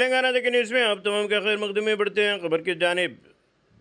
तेलंगाना के न्यूज़ में अब तमाम के खैर मकदूम में बढ़ते हैं खबर की जानिब।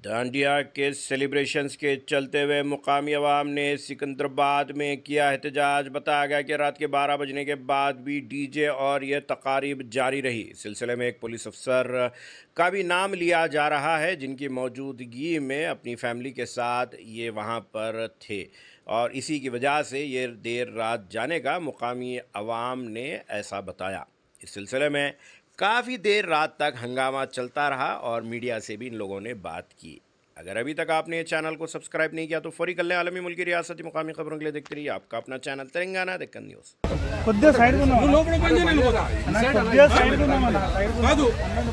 डांडिया के सेलिब्रेशंस के चलते हुए मुकामी अवाम ने सिकंदराबाद में किया एहतजाज। बताया गया कि रात के 12 बजने के बाद भी डीजे और ये तकारीब जारी रही। इस सिलसिले में एक पुलिस अफसर का भी नाम लिया जा रहा है जिनकी मौजूदगी में अपनी फैमिली के साथ ये वहाँ पर थे और इसी की वजह से ये देर रात जाने का मुकामी अवाम ने ऐसा बताया। इस सिलसिले में काफ़ी देर रात तक हंगामा चलता रहा और मीडिया से भी इन लोगों ने बात की। अगर अभी तक आपने ये चैनल को सब्सक्राइब नहीं किया तो फौरी कर लें। आलमी मुल्की रियासती मुकामी खबरों के लिए देखते रहिए आपका अपना चैनल तेलंगाना डेक्कन न्यूज़। కొద్దిగా సైడ్ కాదు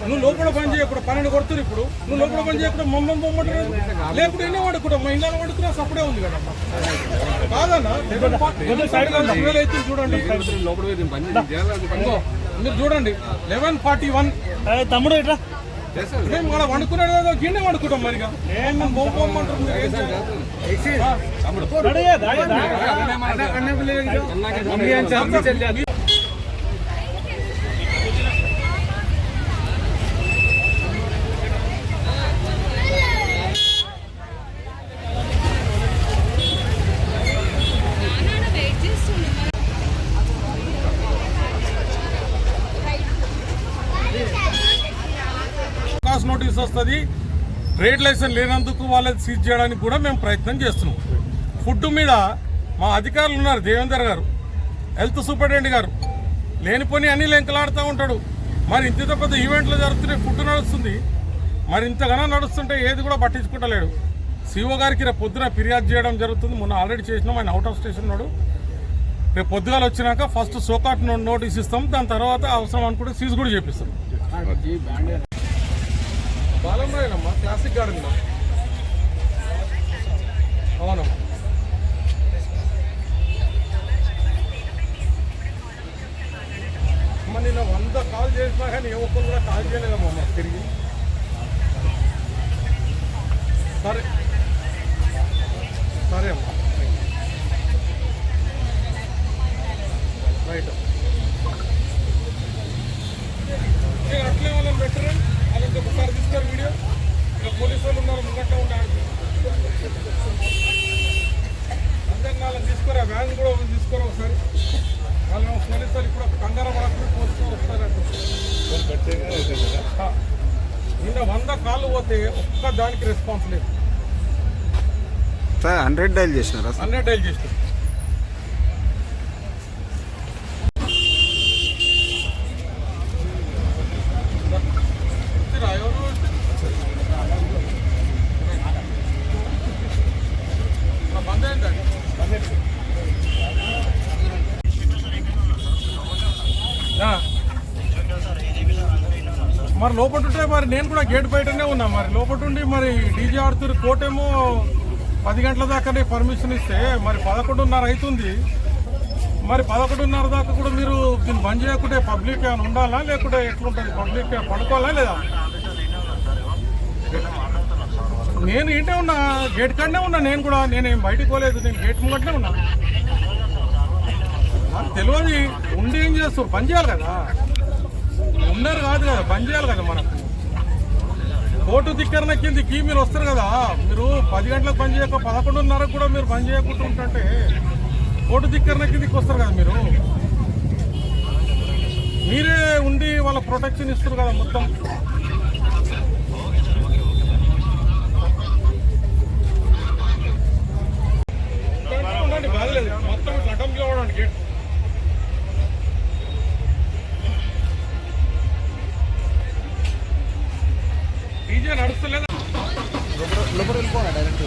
నువ్వు లోపల పని చేయకుండా 12 కొడుతురు ఇప్పుడు నువ్వు లోపల పని చేయకుండా మమ్మల్ని పొమ్మంటారు లేకపోతే ఎన్నో వాడుకుంటాం మా ఇంట్లో వాడుకున్నా సప్పుడే ఉంది కదా కాదన్నా అయితే చూడండి మీరు చూడండి 11:41 తమ్ముడు ఇట్లా మేము కూడా వండుకున్నాడు గిన్నె వండుకుంటాం మరిగా నోటీస్ వస్తుంది ట్రేడ్ లైసెన్స్ లేనందుకు వాళ్ళని సీజ్ చేయడానికి కూడా మేము ప్రయత్నం చేస్తున్నాం. ఫుడ్ మీద మా అధికారులు ఉన్నారు, దేవేందర్ గారు, హెల్త్ సూపరింటెండెంట్ గారు లేనిపోని అన్ని లెంకలాడుతూ ఉంటాడు. మరి ఇంత పెద్ద ఈవెంట్లు జరుగుతున్నాయి, ఫుడ్ నడుస్తుంది, మరి ఇంతగానో నడుస్తుంటే ఏది కూడా పట్టించుకుంటలేడు. సిఓ గారికి రేపు పొద్దున ఫిర్యాదు చేయడం జరుగుతుంది. మొన్న ఆల్రెడీ చేసినాం, ఆయన అవుట్ ఆఫ్ స్టేషన్ ఉన్నాడు. రేపు పొద్దుగాల వచ్చినాక ఫస్ట్ సోకాట్ నోటీస్ ఇస్తాం, దాని తర్వాత అవసరం అనుకుంటే సీజ్ కూడా చేపిస్తాం. బాలంరాయనమ్మా క్లాసిక్ గార్డెన్ అవునమ్మా. అమ్మ నిన్న 100 కాల్ చేసినా కానీ ఏ ఒక్కరు కూడా కాల్ చేయలేదమ్మా మాకు తిరిగి. సరే సరే అమ్మా రైట్. అట్లే వాళ్ళని పెట్టరు, వాళ్ళకి ఒకసారి తీసుకోరు వీడియో. ఇక్కడ పోలీసు వాళ్ళు ఉన్నారు ముంగట్ట ఉండే అందరినీ వాళ్ళని తీసుకోరా, వ్యాన్ కూడా తీసుకోరా ఒకసారి. వాళ్ళు పోలీసు వాళ్ళు ఇప్పుడు కంగారు పడకుండా పోలీసు వస్తారు. నిన్న 100 కాళ్ళు పోతే ఒక్క దానికి రెస్పాన్స్ లేదు. 100 డైల్ చేసినారా? 100 డైల్ చేసినారు. మరి లోపటుంటే మరి నేను కూడా గేట్ బయటనే ఉన్నా. మరి లోపటుండి మరి డీజే ఆడుతున్న కోర్టేమో 10 గంటల దాకానే పర్మిషన్ ఇస్తే మరి 11:30 అవుతుంది. మరి 11:30 దాకా కూడా మీరు దీన్ని బంద్ చేయకుంటే పబ్లిక్ ఏమైనా ఉండాలా లేకుంటే ఎట్లుంటుంది? పబ్లిక్ పడుకోవాలా లేదా? నేను ఇంటే ఉన్నా, గేట్ కాడనే ఉన్నా. నేను కూడా నేనేం బయటకు పోలేదు, నేను గేట్ ముంగట్నే ఉన్నా. నాకు తెలియదు ఉండి ఏం చేస్తారు, పని చేయాలి కదా. ఉన్నారు కాదు కదా, పని చేయాలి కదా. మనకు కోర్టు ధిక్కరణ కిందికి మీరు వస్తారు కదా. మీరు 10 గంటలకు పని చేయక 11:30 కూడా మీరు పని చేయకుండా ఉంటుంటే కోర్టు ధిక్కరణ కిందికి వస్తారు కదా. మీరే ఉండి వాళ్ళ ప్రొటెక్షన్ ఇస్తారు కదా మొత్తం. బాగలేదు మొత్తం అటంలో ఉండండి గేట్. డీజే నడుస్తలేదా? లోపల వెళ్ళిపోనా డైరెక్ట్?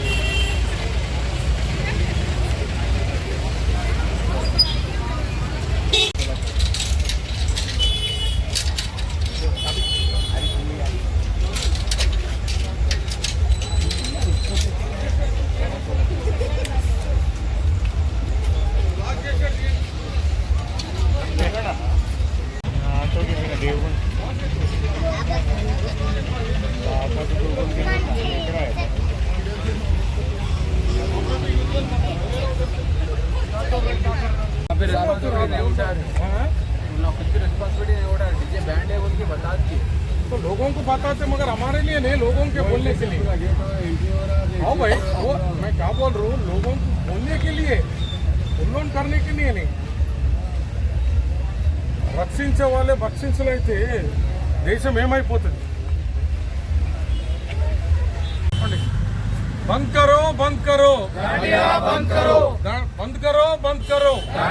लोगों को बताते मगर हमारे लिए नहीं, लोगों के बोलने के लिए। हाँ भाई, वो मैं क्या बोल रहा हूँ, लोगों को बोलने के लिए, उन्नोन करने के लिए नहीं। రక్షించే వాళ్ళే భక్షించలైతే దేశం ఏమైపోతుంది? బంద్ కరో బంద్ కరో బంద్ కరో బంద్ కరో బంద్ కరో బంద్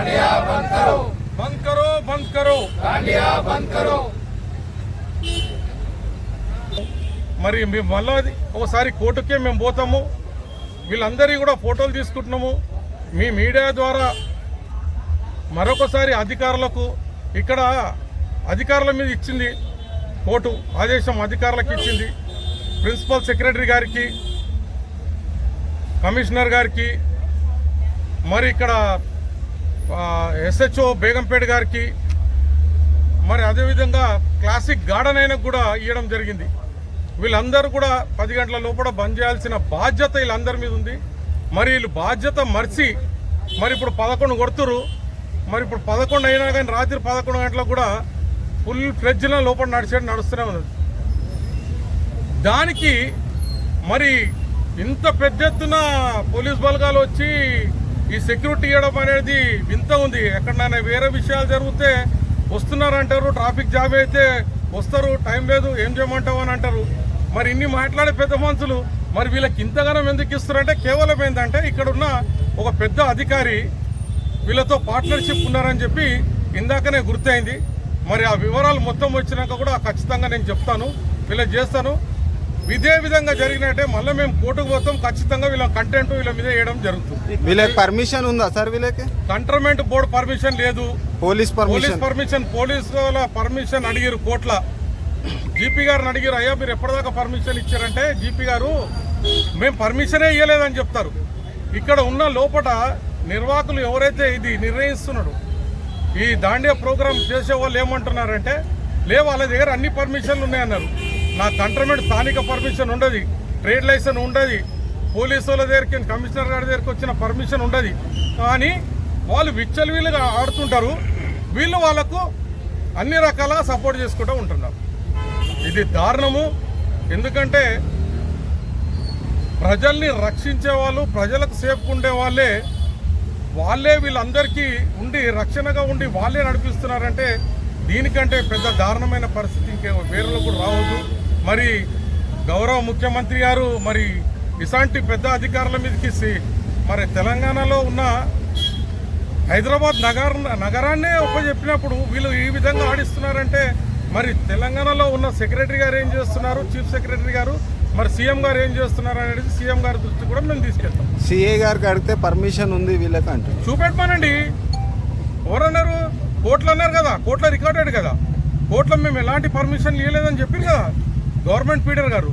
కరో బంద్ కరో బంద్ కరో. మరి మేము మళ్ళీ ఒకసారి కోర్టుకే మేము పోతాము. వీళ్ళందరి కూడా ఫోటోలు తీసుకుంటున్నాము. మీ మీడియా ద్వారా మరొకసారి అధికారులకు, ఇక్కడ అధికారుల మీద ఇచ్చింది కోర్టు ఆదేశం, అధికారులకు ఇచ్చింది, ప్రిన్సిపల్ సెక్రటరీ గారికి, కమిషనర్ గారికి, మరి ఇక్కడ ఎస్హెచ్ఓ బేగంపేట గారికి, మరి అదేవిధంగా క్లాసిక్ గార్డెన్ అయినా కూడా ఇవ్వడం జరిగింది. వీళ్ళందరూ కూడా 10 గంటల లోపల బంద్ చేయాల్సిన బాధ్యత వీళ్ళందరి మీద ఉంది. మరి వీళ్ళు బాధ్యత మర్చి మరి ఇప్పుడు 11 కొడుతురు. మరి ఇప్పుడు 11 అయినా కానీ రాత్రి 11 గంటలకు కూడా ఫుల్ ఫ్లెడ్జ్ల లోపల నడుస్తూనే ఉన్నది. దానికి మరి ఇంత పెద్ద ఎత్తున పోలీస్ బలగాలు వచ్చి ఈ సెక్యూరిటీ ఇవ్వడం అనేది వింత ఉంది. ఎక్కడైనా వేరే విషయాలు జరిగితే వస్తున్నారంటారు, ట్రాఫిక్ జామ్ అయితే వస్తారు, టైం లేదు, ఏం చేయమంటావు అని అంటారు. మరి ఇన్ని మాట్లాడే పెద్ద మనుషులు మరి వీళ్ళకి ఇంతగానం ఎందుకు ఇస్తారంటే కేవలం ఏంటంటే ఇక్కడున్న ఒక పెద్ద అధికారి వీళ్ళతో పార్ట్నర్షిప్ ఉన్నారని చెప్పి ఇందాకనే గుర్తయింది. మరి ఆ వివరాలు మొత్తం వచ్చినాక కూడా ఖచ్చితంగా నేను చెప్తాను, వీళ్ళకి చేస్తాను. ఇదే విధంగా జరిగినట్టే మళ్ళీ మేము కోర్టుకు పోతాం. ఖచ్చితంగా వీళ్ళ కంటెంట్ వీళ్ళ మీద వేయడం జరుగుతుంది. వీళ్ళకి పర్మిషన్ ఉందా సార్? వీళ్ళకి కంటోన్మెంట్ బోర్డు పర్మిషన్ లేదు, పోలీస్ పర్మిషన్, పోలీసు వాళ్ళ పర్మిషన్ అడిగారు కోర్టుల. జీపీ గారిని అడిగారు, అయ్యా మీరు ఎప్పటిదాకా పర్మిషన్ ఇచ్చారంటే జీపీ గారు మేము పర్మిషనే ఇవ్వలేదని చెప్తారు. ఇక్కడ ఉన్న లోపల నిర్వాహకులు ఎవరైతే ఇది నిర్ణయిస్తున్నాడు, ఈ దాండియా ప్రోగ్రామ్ చేసే వాళ్ళు ఏమంటున్నారంటే లే వాళ్ళ దగ్గర అన్ని పర్మిషన్లు ఉన్నాయన్నారు. నా కంటోన్మెంట్ స్థానిక పర్మిషన్ ఉండదు, ట్రేడ్ లైసెన్స్ ఉండదు, పోలీసు వాళ్ళ దగ్గరికి, కమిషనర్ గారి దగ్గరికి వచ్చిన పర్మిషన్ ఉండదు. కానీ వాళ్ళు విచ్చలవిల్లుగా ఆడుతుంటారు. వీళ్ళు వాళ్ళకు అన్ని రకాలుగా సపోర్ట్ చేసుకుంటూ ఉంటున్నారు. ఇది దారుణము. ఎందుకంటే ప్రజల్ని రక్షించే వాళ్ళు, ప్రజలకు సేఫ్గా ఉండే వాళ్ళే వీళ్ళందరికీ ఉండి రక్షణగా ఉండి వాళ్ళే నడిపిస్తున్నారంటే దీనికంటే పెద్ద దారుణమైన పరిస్థితి ఇంకే వేరేలో కూడా రావద్దు. మరి గౌరవ ముఖ్యమంత్రి గారు మరి ఇలాంటి పెద్ద అధికారుల మీదకి మరి తెలంగాణలో ఉన్న హైదరాబాద్ నగరాన్నే ఒప్పచెప్పినప్పుడు వీళ్ళు ఈ విధంగా ఆడిస్తున్నారంటే మరి తెలంగాణలో ఉన్న సెక్రటరీ గారు ఏం చేస్తున్నారు, చీఫ్ సెక్రటరీ గారు, మరి సీఎం గారు ఏం చేస్తున్నారు అనేది సీఎం గారి దృష్టి కూడా మేము తీసుకెళ్తాం. సిఏ గారికి అడిగితే పర్మిషన్ ఉంది వీళ్ళకి అంటే చూపెట్టమానండి. ఎవరన్నారు? కోర్టులు అన్నారు కదా, కోర్టులో రికార్డెడ్ కదా, కోర్టులో మేము ఎలాంటి పర్మిషన్ ఇవ్వలేదని చెప్పారు కదా గవర్నమెంట్ పీడర్ గారు.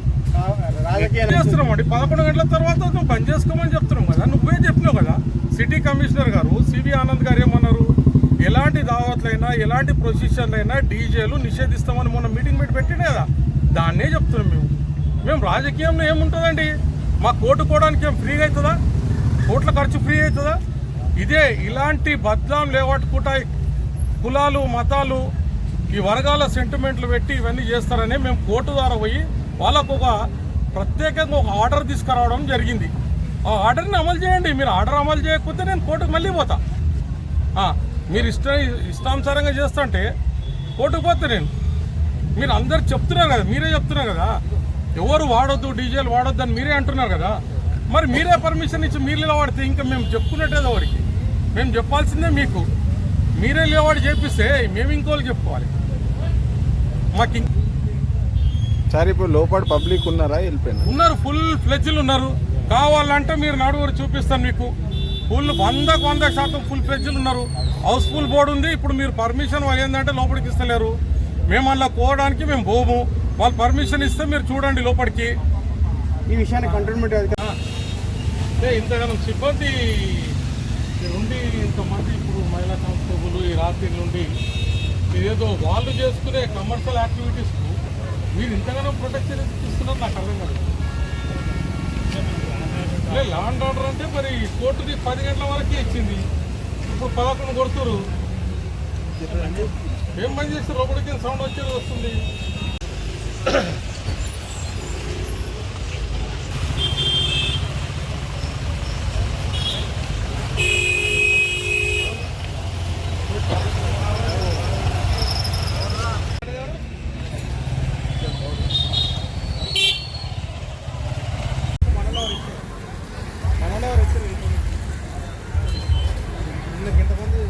చేస్తున్నామండి 11 గంటల తర్వాత నువ్వు బంద్ చేసుకోమని చెప్తున్నాం కదా, నువ్వే చెప్పినావు కదా. సిటీ కమిషనర్ గారు సివి ఆనంద్ గారు ఏమన్నారు, ఎలాంటి దావత్లైనా ఎలాంటి ప్రొసీజర్లైనా డీజేలు నిషేధిస్తామని మొన్న మీటింగ్ పెట్టిండే కదా, దాన్నే చెప్తున్నాం. మేము రాజకీయంలో ఏముంటుందండి, మా కోర్టు కోవడానికి ఏం ఫ్రీగా అవుతుందా? కోట్ల ఖర్చు ఫ్రీ అవుతుందా? ఇదే ఇలాంటి బద్నాం లేవట్టుకుంటాయి కులాలు, మతాలు, ఈ వర్గాల సెంటిమెంట్లు పెట్టి ఇవన్నీ చేస్తారని మేము కోర్టు ద్వారా పోయి వాళ్ళకు ఒక ప్రత్యేకంగా ఒక ఆర్డర్ తీసుకురావడం జరిగింది. ఆ ఆర్డర్ని అమలు చేయండి. మీరు ఆర్డర్ అమలు చేయకపోతే నేను కోర్టుకు మళ్ళీ పోతా. మీరు ఇష్టానుసారంగా చేస్తుంటే కోర్టుకు పోతే మీరు అందరు చెప్తున్నారు కదా, మీరే చెప్తున్నారు కదా ఎవరు వాడొద్దు, డీజేలు వాడొద్దు అని మీరే అంటున్నారు కదా. మరి మీరే పర్మిషన్ ఇచ్చి మీరు లేవాడితే ఇంకా మేము చెప్పుకున్నట్టేదో వాడికి మేము చెప్పాల్సిందే. మీకు మీరే లేవాడు చేపిస్తే మేము ఇంకోళ్ళు చెప్పుకోవాలి. మాకు సార్ ఇప్పుడు లోపల పబ్లిక్ ఉన్నారా? వెళ్ళిపోయినా ఉన్నారు, ఫుల్ ఫ్లెడ్జ్లు ఉన్నారు. కావాలంటే మీరు నడుగురు చూపిస్తాను మీకు. ఫుల్ 100% ఫుల్ ఫ్లెడ్జ్లు ఉన్నారు. హౌస్ఫుల్ బోర్డు ఉంది. ఇప్పుడు మీరు పర్మిషన్ వాళ్ళు ఏంటంటే లోపలికి ఇస్తలేరు. మేము అలా పోవడానికి మేము పోము. వాళ్ళు పర్మిషన్ ఇస్తే మీరు చూడండి లోపలికి. ఈ విషయాన్ని కంటోన్మెంట్ ఇంతగానం సిబ్బంది ఉండి ఇంతమంది ఇప్పుడు మహిళా కానిస్టేబుల్ ఈ రాత్రి నుండి ఇదేదో వాళ్ళు చేసుకునే కమర్షియల్ యాక్టివిటీస్కు మీరు ఇంతగానం ప్రొటెక్షన్ ఇస్తున్నారు నాకు అర్థం కాదు. లా అండ్ ఆర్డర్ అంటే మరి కోర్టుకి 10 గంటల వరకే ఇచ్చింది, ఇప్పుడు 11 కొడుతురు. ఏం పని చేస్తే లోపలికి సౌండ్ వచ్చేది వస్తుంది. ఇంతమంది